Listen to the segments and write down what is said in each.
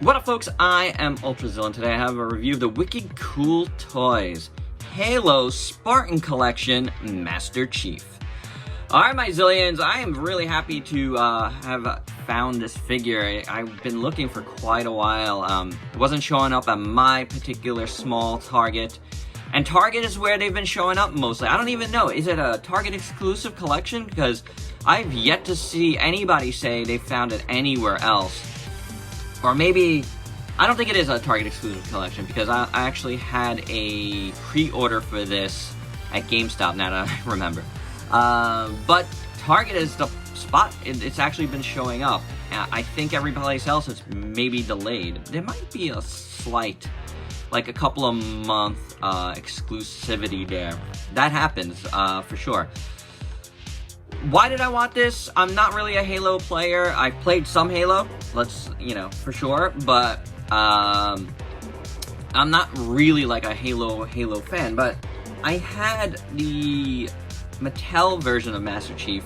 What up, folks? I am Ultrazilla, and today I have a review of the Wicked Cool Toys Halo Spartan Collection Master Chief. Alright, my zillions, I am really happy to have found this figure. I've been looking for quite a while. It wasn't showing up at my particular small Target. And Target is where they've been showing up mostly. I don't even know. Is it a Target exclusive collection? Because I've yet to see anybody say they found it anywhere else. Or maybe, I don't think it is a Target exclusive collection, because I actually had a pre-order for this at GameStop, now that I remember. But Target is the spot it's actually been showing up. I think every place else it's maybe delayed. There might be a slight, like a couple of month exclusivity there. That happens, for sure. Why did I want this? I'm not really a Halo player. I've played some Halo, for sure, but I'm not really like a Halo fan. But I had the Mattel version of Master Chief,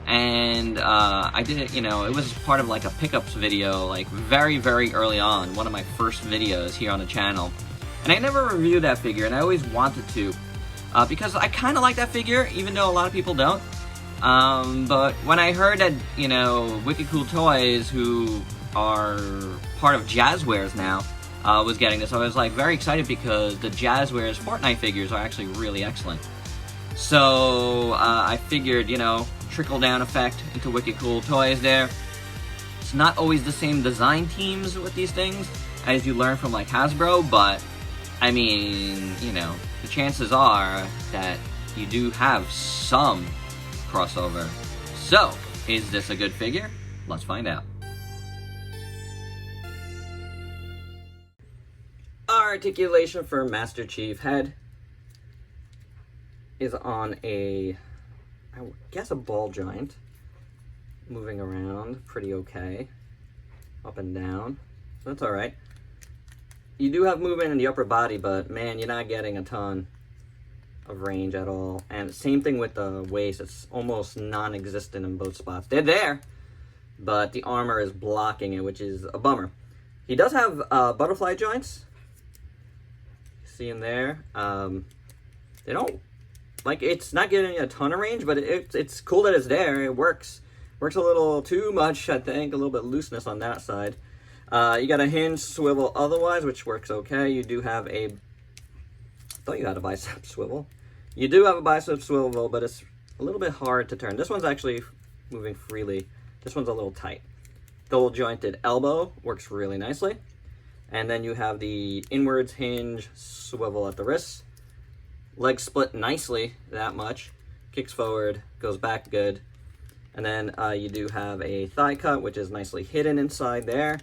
and I did it, it was part of like a pickups video, like very, very early on, one of my first videos here on the channel. And I never reviewed that figure, and I always wanted to, because I kind of like that figure, even though a lot of people don't. But when I heard that, Wicked Cool Toys, who are part of Jazzwares now, was getting this, I was like very excited, because the Jazzwares Fortnite figures are actually really excellent. So, I figured, trickle-down effect into Wicked Cool Toys there. It's not always the same design teams with these things, as you learn from, like, Hasbro, but, I mean, the chances are that you do have some crossover. So, is this a good figure? Let's find out. Articulation for Master Chief. Head is on I guess a ball joint. Moving around pretty okay. Up and down. That's alright. You do have movement in the upper body, but man, you're not getting a ton of range at all. And same thing with the waist. It's almost non-existent in both spots. They're there, but the armor is blocking it, which is a bummer. He does have butterfly joints. See him there. They don't, like, it's not getting a ton of range, but it's cool that it's there. It works a little too much, I think. A little bit looseness on that side. You got a hinge swivel otherwise, which works okay. You do have I thought you had a bicep swivel. You do have a bicep swivel, but it's a little bit hard to turn. This one's actually moving freely. This one's a little tight. Double jointed elbow works really nicely. And then you have the inwards hinge swivel at the wrist. Legs split nicely, that much. Kicks forward, goes back good. And then you do have a thigh cut, which is nicely hidden inside there.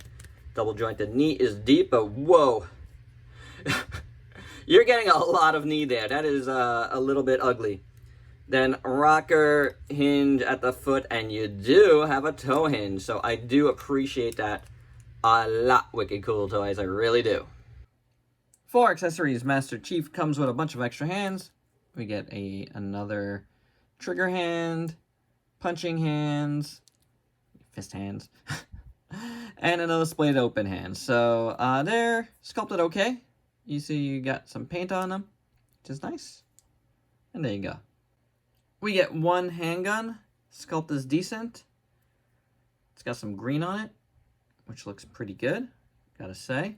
Double jointed knee is deep, but whoa. You're getting a lot of knee there. That is a little bit ugly. Then rocker hinge at the foot, and you do have a toe hinge. So I do appreciate that a lot, Wicked Cool Toys. I really do. For accessories, Master Chief comes with a bunch of extra hands. We get another trigger hand, punching hands, fist hands, and another split open hand. So they're sculpted okay. You see you got some paint on them, which is nice. And there you go. We get one handgun. Sculpt is decent. It's got some green on it, which looks pretty good, gotta say.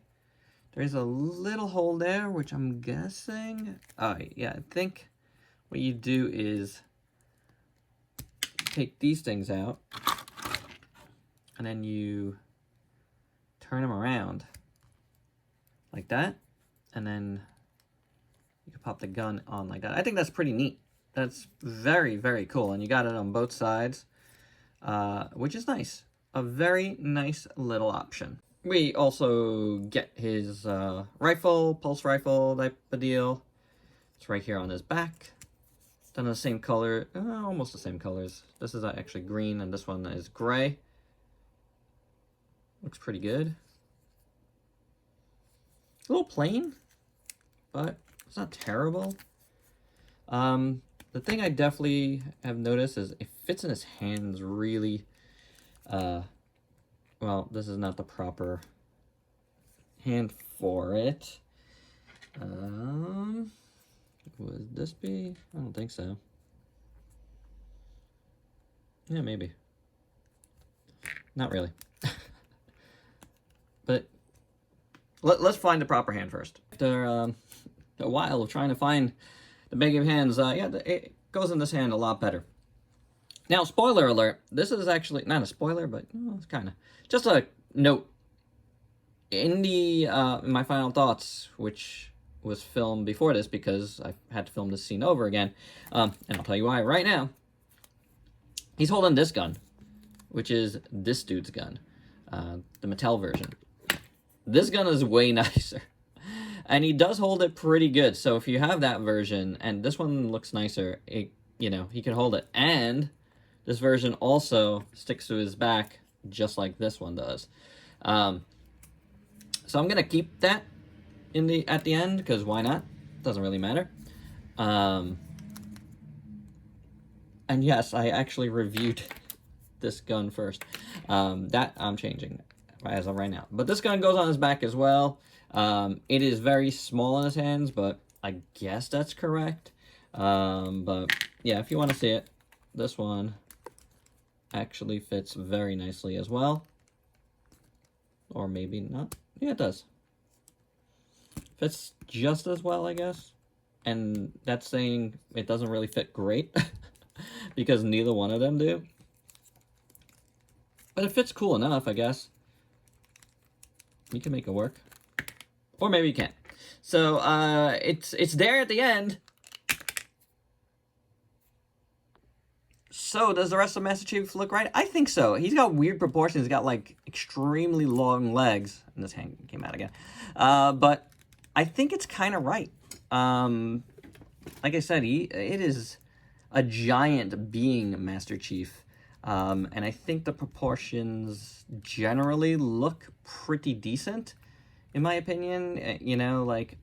There's a little hole there, which I'm guessing... yeah, I think what you do is take these things out, and then you turn them around like that. And then you can pop the gun on like that. I think that's pretty neat. That's very, very cool. And you got it on both sides, which is nice. A very nice little option. We also get his rifle, pulse rifle type of deal. It's right here on his back. Done the same color, almost the same colors. This is actually green and this one is gray. Looks pretty good. A little plain, but it's not terrible. The thing I definitely have noticed is it fits in his hands really, well, this is not the proper hand for it. Would this be? I don't think so. Yeah, maybe. Not really. But let's find the proper hand first. After a while of trying to find the bag of hands, yeah, it goes in this hand a lot better. Now, spoiler alert, this is actually not a spoiler, but it's kind of just a note. In the in my final thoughts, which was filmed before this because I had to film this scene over again, and I'll tell you why right now. He's holding this gun, which is this dude's gun, the Mattel version. This gun is way nicer, and he does hold it pretty good. So if you have that version, and this one looks nicer, you know, he can hold it. And this version also sticks to his back just like this one does. So I'm gonna keep that at the end because why not? Doesn't really matter. And yes, I actually reviewed this gun first. That I'm changing as of right now. But this gun goes on his back as well. It is very small in his hands, but I guess that's correct. But yeah, if you want to see it, this one actually fits very nicely as well. Or maybe not. Yeah, it does. Fits just as well, I guess. And that's saying it doesn't really fit great because neither one of them do. But it fits cool enough, I guess. You can make it work. Or maybe you can't. So, it's there at the end. So, does the rest of Master Chief look right? I think so. He's got weird proportions. He's got, like, extremely long legs. And this hand came out again. But I think it's kind of right. Like I said, it is a giant being, Master Chief. And I think the proportions generally look pretty decent, in my opinion. You know, like,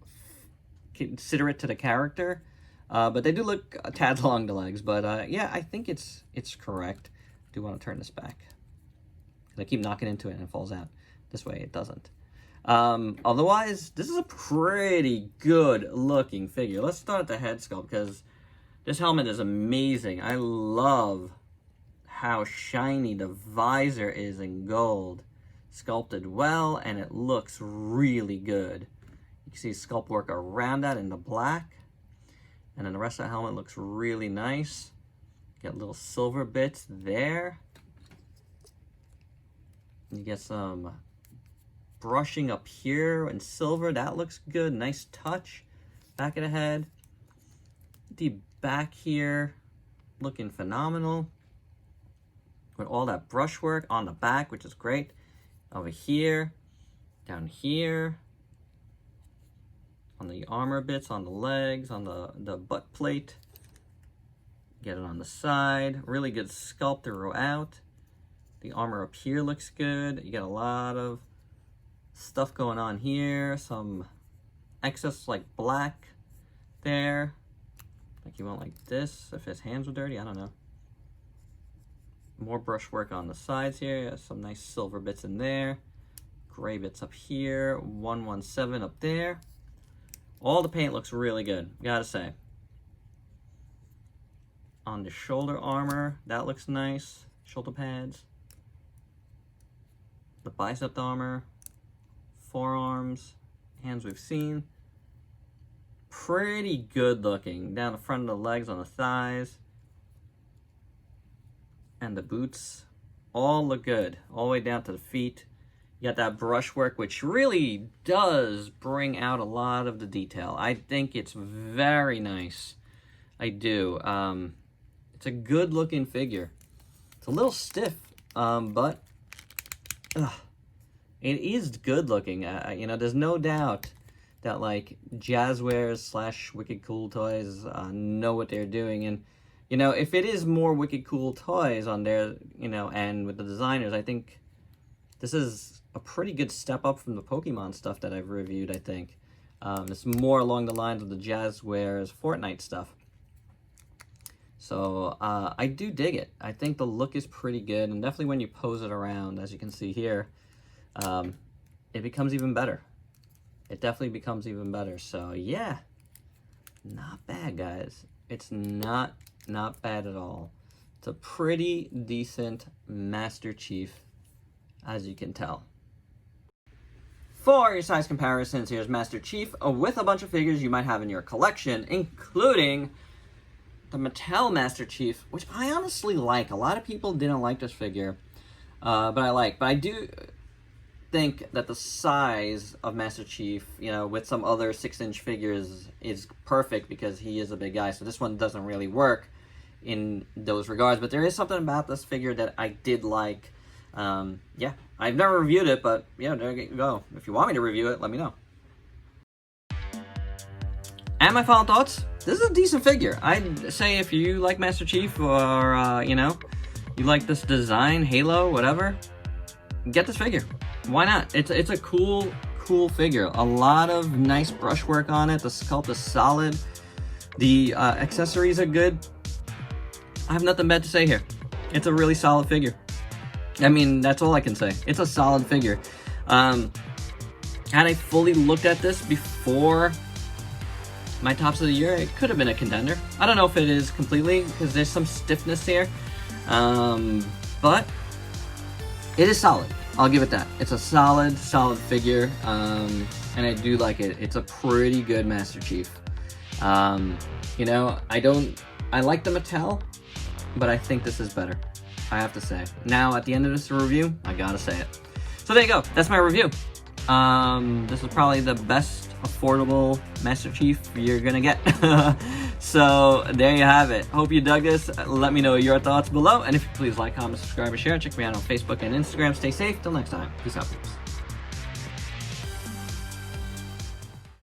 considerate to the character. But they do look a tad long, the legs. But, yeah, I think it's correct. I do want to turn this back. I keep knocking into it and it falls out. This way it doesn't. Otherwise, this is a pretty good looking figure. Let's start at the head sculpt because this helmet is amazing. I love how shiny the visor is in gold. Sculpted well, and it looks really good. You can see sculpt work around that in the black. And then the rest of the helmet looks really nice. Get little silver bits there. You get some brushing up here in silver. That looks good. Nice touch. Back of the head. The back here looking phenomenal. With all that brushwork on the back, which is great. Over here. Down here. On the armor bits, on the legs, on the butt plate. Get it on the side. Really good sculpt throughout. The armor up here looks good. You get a lot of stuff going on here. Some excess like black there. Like you want like this. If his hands were dirty, I don't know. More brushwork on the sides here. Some nice silver bits in there. Gray bits up here. 117 up there. All the paint looks really good, gotta say. On the shoulder armor, that looks nice. Shoulder pads. The bicep armor. Forearms. Hands we've seen. Pretty good looking. Down the front of the legs, on the thighs. And the boots. All look good. All the way down to the feet. You got that brushwork, which really does bring out a lot of the detail. I think it's very nice. I do. It's a good-looking figure. It's a little stiff, but it is good-looking. You know, there's no doubt that, like, Jazzwares / Wicked Cool Toys know what they're doing. And, you know, if it is more Wicked Cool Toys on there, you know, and with the designers, I think this is a pretty good step up from the Pokemon stuff that I've reviewed, I think. It's more along the lines of the Jazzwares Fortnite stuff. So, I do dig it. I think the look is pretty good, and definitely when you pose it around, as you can see here, it becomes even better. it definitely becomes even better. So yeah, not bad, guys. It's not bad at all. It's a pretty decent Master Chief, as you can tell. For your size comparisons, here's Master Chief with a bunch of figures you might have in your collection, including the Mattel Master Chief, which I honestly like. A lot of people didn't like this figure, but I like. But I do think that the size of Master Chief, you know, with some other 6-inch figures is perfect because he is a big guy. So this one doesn't really work in those regards. But there is something about this figure that I did like. Yeah, I've never reviewed it, but yeah, there you go. If you want me to review it, let me know. And my final thoughts, this is a decent figure. I'd say if you like Master Chief or, you know, you like this design, Halo, whatever, get this figure. Why not? It's a cool figure. A lot of nice brushwork on it. The sculpt is solid. The accessories are good. I have nothing bad to say here. It's a really solid figure. I mean, that's all I can say. It's a solid figure. Had I fully looked at this before my tops of the year, it could have been a contender. I don't know if it is completely, because there's some stiffness here. But it is solid. I'll give it that. It's a solid figure. And I do like it. It's a pretty good Master Chief. You know, I like the Mattel, but I think this is better, I have to say. Now, at the end of this review, I gotta say it. So there you go. That's my review. This is probably the best affordable Master Chief you're gonna get. So there you have it. Hope you dug this. Let me know your thoughts below. And if you please like, comment, subscribe, and share. Check me out on Facebook and Instagram. Stay safe. Till next time. Peace out, peeps.